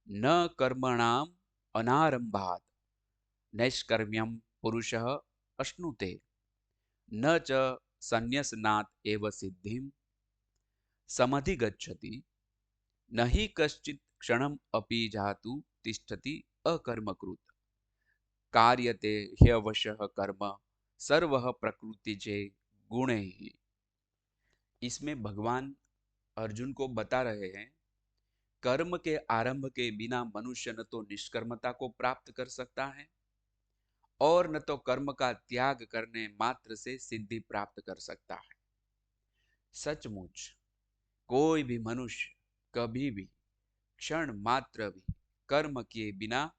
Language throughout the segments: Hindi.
न कर्मणाम् अनारंभात् नैष्कर्म्यं पुरुषः अश्नुते न च संन्यसनात् एव सिद्धिं समधिगच्छति न हि कश्चित् क्षणम् अपि जातु तिष्ठति अकर्मकृत् कार्यते ह्यवशः कर्म सर्वः प्रकृतिजे गुणैः। इसमें भगवान अर्जुन को बता रहे हैं कर्म के आरंभ के बिना मनुष्य न तो निष्कर्मता को प्राप्त कर सकता है और न तो कर्म का त्याग करने मात्र से सिद्धि प्राप्त कर सकता है। सचमुच कोई भी मनुष्य कभी भी क्षण मात्र भी कर्म किए बिना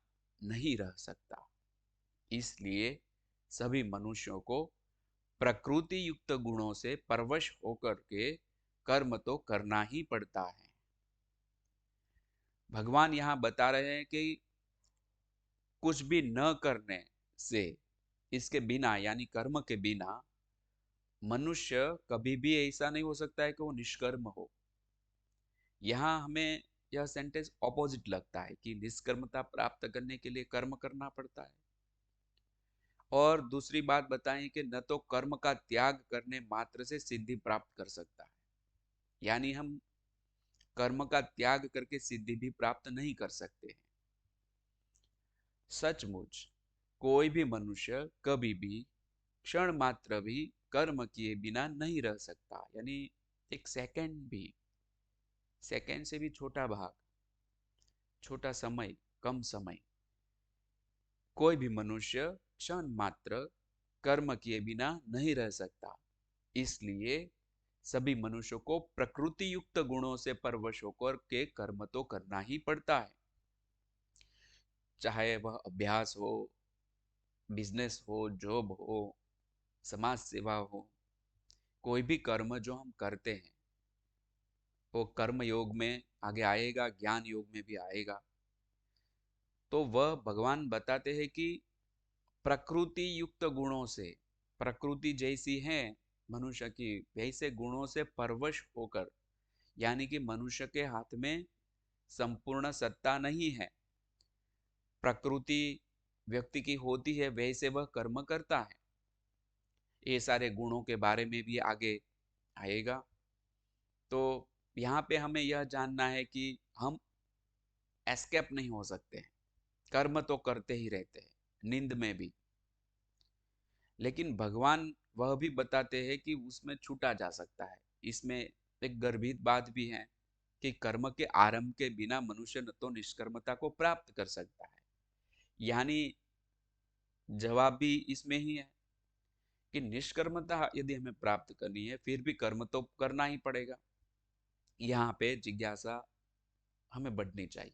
नहीं रह सकता। इसलिए सभी मनुष्यों को प्रकृति युक्त गुणों से परवश होकर के कर्म तो करना ही पड़ता है। भगवान यहाँ बता रहे हैं कि कुछ भी न करने से, इसके बिना यानी कर्म के बिना मनुष्य कभी भी ऐसा नहीं हो सकता है कि वो निष्कर्म हो। यहाँ हमें यह सेंटेंस ऑपोजिट लगता है कि निष्कर्मता प्राप्त करने के लिए कर्म करना पड़ता है। और दूसरी बात बताएं कि न तो कर्म का त्याग करने मात्र से सिद्धि प्राप्त कर सकता है, यानी हम कर्म का त्याग करके सिद्धि भी प्राप्त नहीं कर सकते हैं। सचमुच कोई भी मनुष्य कभी भी क्षण मात्र भी कर्म किए बिना नहीं रह सकता, यानी एक सेकंड भी, सेकंड से भी छोटा भाग, छोटा समय, कम समय, कोई भी मनुष्य क्षण मात्र कर्म किए बिना नहीं रह सकता। इसलिए सभी मनुष्यों को प्रकृति युक्त गुणों से परवश होकर के कर्म तो करना ही पड़ता है, चाहे वह अभ्यास हो, बिजनेस हो, जॉब हो, समाज सेवा हो। कोई भी कर्म जो हम करते हैं वो कर्म योग में आगे आएगा, ज्ञान योग में भी आएगा। तो वह भगवान बताते हैं कि प्रकृति युक्त गुणों से, प्रकृति जैसी है मनुष्य की वैसे गुणों से परवश होकर, यानी कि मनुष्य के हाथ में संपूर्ण सत्ता नहीं है। प्रकृति व्यक्ति की होती है वैसे वह कर्म करता है। ये सारे गुणों के बारे में भी आगे आएगा। तो यहाँ पे हमें यह जानना है कि हम एस्केप नहीं हो सकते हैं, कर्म तो करते ही रहते हैं नींद में भी। लेकिन भगवान वह भी बताते हैं कि उसमें छूटा जा सकता है। इसमें एक गर्भित बात भी है कि कर्म के आरंभ के बिना मनुष्य न तो निष्कर्मता को प्राप्त कर सकता है, यानी जवाब भी इसमें ही है कि निष्कर्मता यदि हमें प्राप्त करनी है फिर भी कर्म तो करना ही पड़ेगा। यहाँ पे जिज्ञासा हमें बढ़नी चाहिए।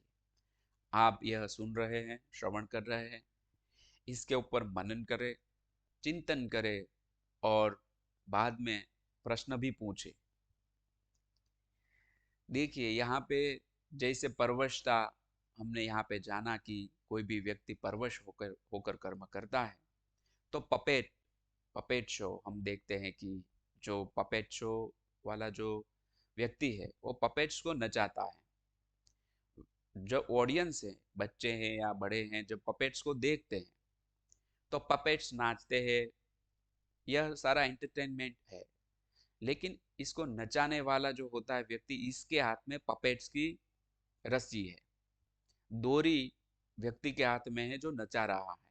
आप यह सुन रहे हैं, श्रवण कर रहे हैं, इसके ऊपर मनन करें, चिंतन करें और बाद में प्रश्न भी पूछे। देखिए यहाँ पे जैसे परवशता, हमने यहाँ पे जाना कि कोई भी व्यक्ति परवश होकर होकर कर्म करता है। तो पपेट पपेट शो हम देखते हैं कि जो पपेट शो वाला जो व्यक्ति है वो पपेट्स को नचाता है। जो ऑडियंस है, बच्चे हैं या बड़े हैं, जब पपेट्स को देखते हैं तो पपेट्स नाचते हैं, यह सारा एंटरटेनमेंट है। लेकिन इसको नचाने वाला जो होता है व्यक्ति, इसके हाथ में पपेट्स की रस्सी है, डोरी व्यक्ति के हाथ में है जो नचा रहा है।